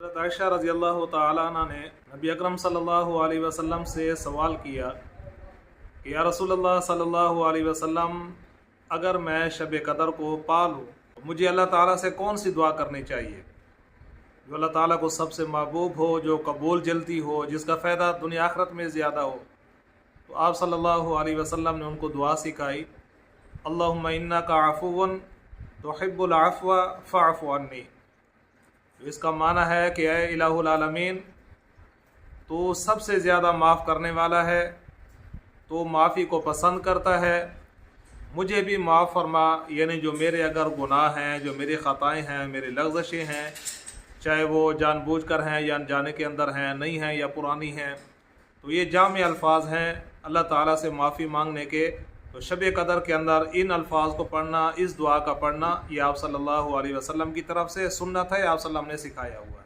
हज़रत आयशा रज़ी अल्लाह तआला अन्हा ने नबी अकरम सल्लल्लाहु अलैहि वसल्लम से सवाल किया कि या रसूलल्लाह सल्लल्लाहु अलैहि वसल्लम, अगर मैं शब कदर को पा लूँ तो मुझे अल्लाह ताला से कौन सी दुआ करनी चाहिए जो अल्लाह ताला को सबसे महबूब हो, जो कबूल जल्दी हो, जिसका फ़ायदा दुनिया आखिरत में ज़्यादा हो। तो आप सल्लल्लाहु अलैहि वसल्लम ने उनको दुआ सिखाई, अल्लाहुम्मा इन्नका अफ़ुव्वुन तुहिब्बुल अफ़्व फ़अफ़ु अन्नी। इसका माना है कि ऐ इलाहुल आलमीन, तो सबसे ज़्यादा माफ़ करने वाला है, तो माफ़ी को पसंद करता है, मुझे भी माफ़ फरमा। यानी जो मेरे अगर गुनाह हैं, जो मेरी ख़ताएँ हैं, मेरी लग़ज़शें हैं, चाहे वो जानबूझकर हैं या अनजाने के अंदर हैं, नई हैं या पुरानी हैं, तो ये जामे अल्फाज हैं अल्लाह ताला से माफ़ी मांगने के। तो शब कदर के अंदर इन अल्फाज को पढ़ना, इस दुआ का पढ़ना, ये आप सल्लल्लाहु अलैहि वसल्लम की तरफ से सुन्नत है, आप सल्लल्लाहु अलैहि वसल्लम ने सिखाया हुआ है।